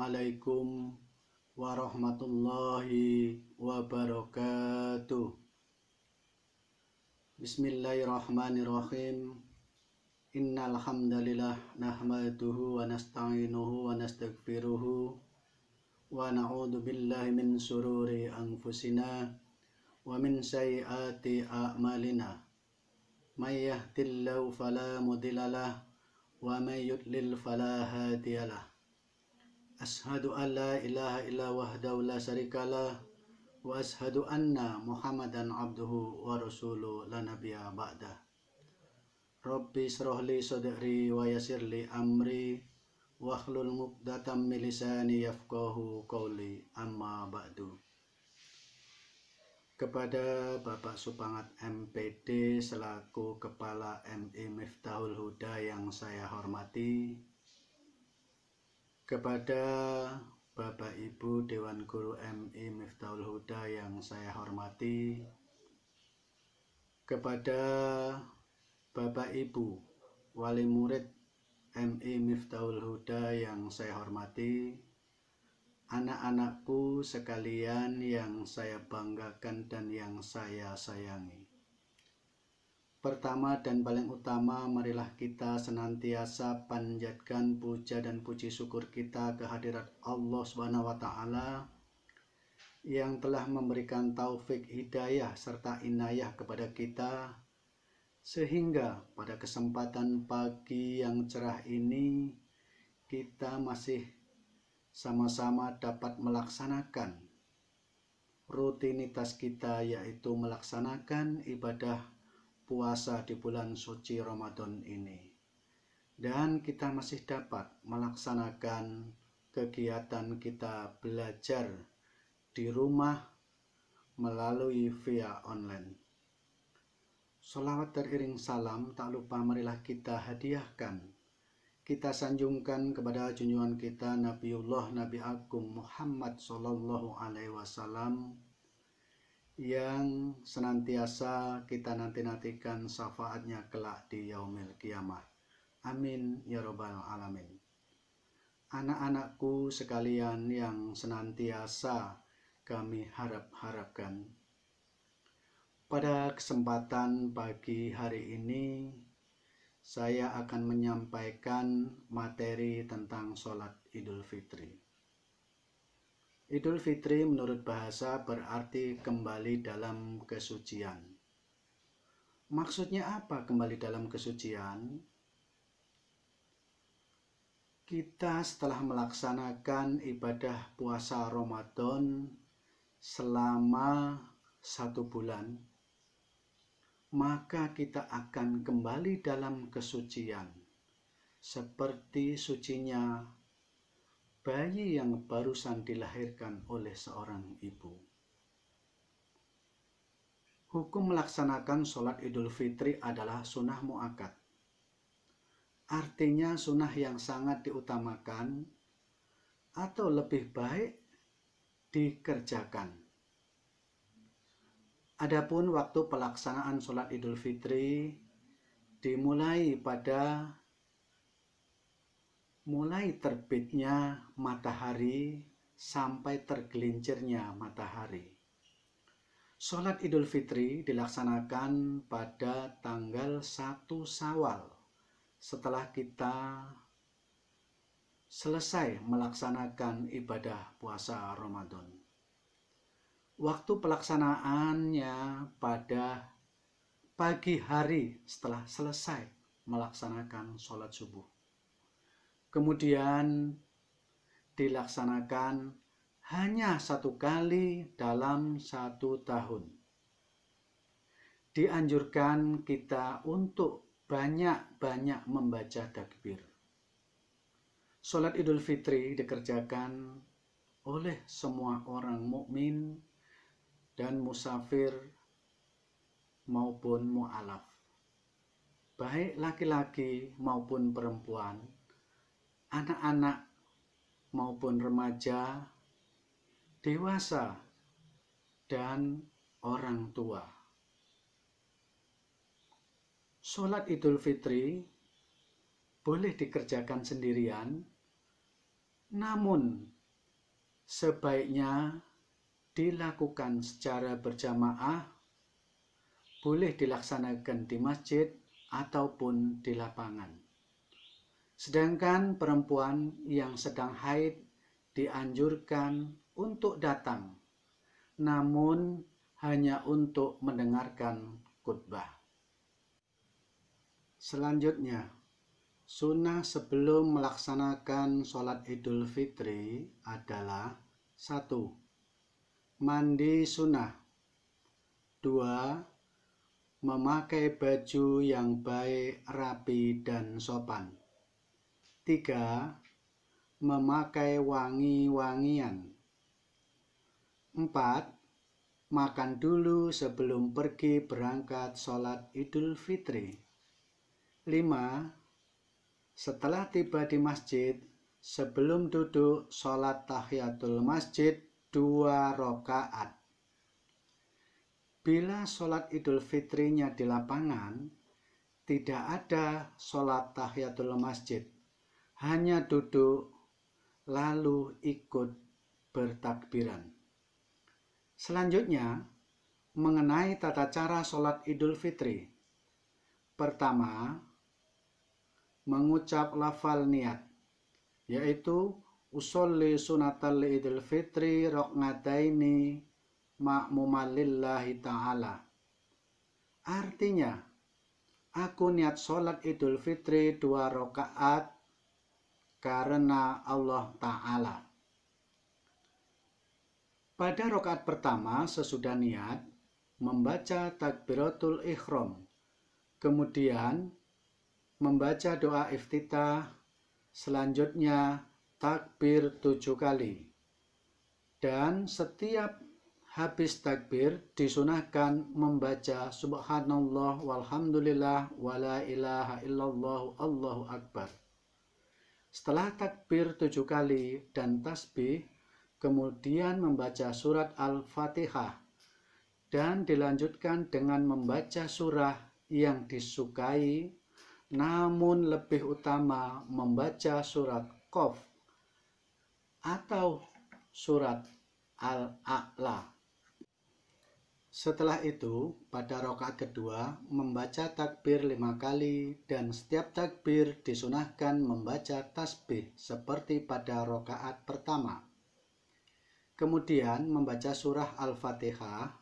Assalamualaikum warahmatullahi wabarakatuh. Bismillahirrahmanirrahim. Innal hamdalillah nahmaduhu wa nasta'inuhu wa nastaghfiruhu wa na'udzu billahi min shururi anfusina wa min sayyiati a'malina. May yahdihillahu fala mudhillalah wa may yudlil fala hadiyalah. Ashhadu an la ilaha illa wahdahu la syarikalah wa ashhadu anna Muhammadan abduhu wa rasuluhu la nabiyya ba'dah. Rabbi shrah li sadri wa yassir li amri wahlul 'uqdatam min lisani yafqahu qawli, amma ba'du. Kepada Bapak Supangat MPD selaku Kepala MI Miftahul Huda yang saya hormati, kepada Bapak Ibu Dewan Guru MI Miftahul Huda yang saya hormati, kepada Bapak Ibu Wali Murid MI Miftahul Huda yang saya hormati, anak-anakku sekalian yang saya banggakan dan yang saya sayangi. Pertama dan paling utama, marilah kita senantiasa panjatkan puja dan puji syukur kita kehadirat Allah Subhanahu wa Ta'ala yang telah memberikan taufik, hidayah serta inayah kepada kita, sehingga pada kesempatan pagi yang cerah ini kita masih sama-sama dapat melaksanakan rutinitas kita, yaitu melaksanakan ibadah puasa di bulan suci Ramadan ini, dan kita masih dapat melaksanakan kegiatan kita belajar di rumah melalui via online. Sholawat teriring salam tak lupa marilah kita hadiahkan, kita sanjungkan kepada junjungan kita Nabiullah Nabi Agung Muhammad Sallallahu Alaihi Wasallam yang senantiasa kita nanti-nantikan syafaatnya kelak di yaumil kiamah. Amin ya robbal alamin. Anak-anakku sekalian yang senantiasa kami harapkan, pada kesempatan pagi hari ini saya akan menyampaikan materi tentang sholat Idul Fitri. Idul Fitri menurut bahasa berarti kembali dalam kesucian. Maksudnya apa kembali dalam kesucian? Kita setelah melaksanakan ibadah puasa Ramadan selama 1 bulan, maka kita akan kembali dalam kesucian, seperti sucinya bayi yang barusan dilahirkan oleh seorang ibu. Hukum melaksanakan sholat Idul Fitri adalah sunnah muakkad. Artinya sunnah yang sangat diutamakan atau lebih baik dikerjakan. Adapun waktu pelaksanaan sholat Idul Fitri dimulai pada mulai terbitnya matahari sampai tergelincirnya matahari. Sholat Idul Fitri dilaksanakan pada tanggal 1 Syawal setelah kita selesai melaksanakan ibadah puasa Ramadan. Waktu pelaksanaannya pada pagi hari setelah selesai melaksanakan sholat subuh. Kemudian dilaksanakan hanya 1 kali dalam 1 tahun. Dianjurkan kita untuk banyak-banyak membaca takbir. Sholat Idul Fitri dikerjakan oleh semua orang mukmin dan musafir maupun mu'alaf, baik laki-laki maupun perempuan, anak-anak maupun remaja, dewasa, dan orang tua. Sholat Idul Fitri boleh dikerjakan sendirian, namun sebaiknya dilakukan secara berjamaah, boleh dilaksanakan di masjid ataupun di lapangan. Sedangkan perempuan yang sedang haid dianjurkan untuk datang, namun hanya untuk mendengarkan khutbah. Selanjutnya, sunnah sebelum melaksanakan sholat Idul Fitri adalah 1. Mandi sunnah. 2. Memakai baju yang baik, rapi, dan sopan. 3. Memakai wangi-wangian. 4. Makan dulu sebelum pergi berangkat sholat Idul Fitri. 5. Setelah tiba di masjid, sebelum duduk sholat tahiyatul masjid 2 rakaat. Bila sholat Idul Fitrinya di lapangan, tidak ada sholat tahiyatul masjid, hanya duduk lalu ikut bertakbiran. Selanjutnya, mengenai tata cara sholat Idul Fitri. Pertama, mengucap lafal niat, yaitu usolli sunatal Idul Fitri rok'ataini ma'muman lillahi ta'ala. Artinya, aku niat sholat Idul Fitri 2 rakaat karena Allah Ta'ala. Pada rakaat pertama sesudah niat, membaca takbiratul ihram, kemudian membaca doa iftitah, selanjutnya takbir 7 kali. Dan setiap habis takbir disunahkan membaca subhanallah walhamdulillah wala ilaha illallah Allahu akbar. Setelah takbir 7 kali dan tasbih, kemudian membaca surat Al-Fatihah dan dilanjutkan dengan membaca surah yang disukai, namun lebih utama membaca surat Qaf atau surat Al-A'la. Setelah itu, pada rakaat kedua membaca takbir 5 kali dan setiap takbir disunahkan membaca tasbih seperti pada rakaat pertama. Kemudian membaca surah Al-Fatihah,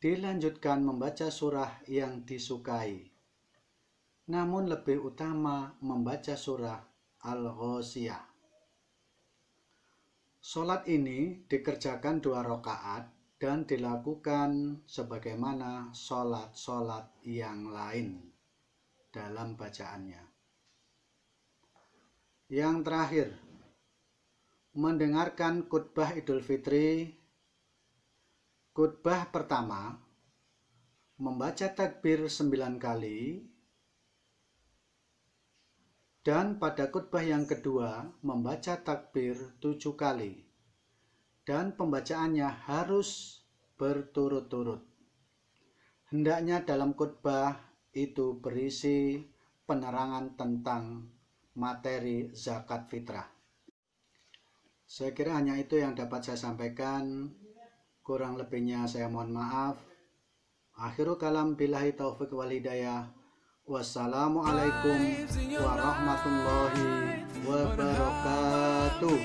dilanjutkan membaca surah yang disukai, namun lebih utama membaca surah Al-Ghasyiyah. Sholat ini dikerjakan 2 rakaat dan dilakukan sebagaimana sholat-sholat yang lain dalam bacaannya. Yang terakhir, mendengarkan khutbah Idul Fitri. Khutbah pertama, membaca takbir 9 kali, dan pada khutbah yang kedua membaca takbir 7 kali, dan pembacaannya harus berturut-turut. Hendaknya dalam khutbah itu berisi penerangan tentang materi zakat fitrah. Saya kira hanya itu yang dapat saya sampaikan. Kurang lebihnya saya mohon maaf. Akhiru kalam billahi taufiq wal hidayah. Wassalamualaikum warahmatullahi wabarakatuh.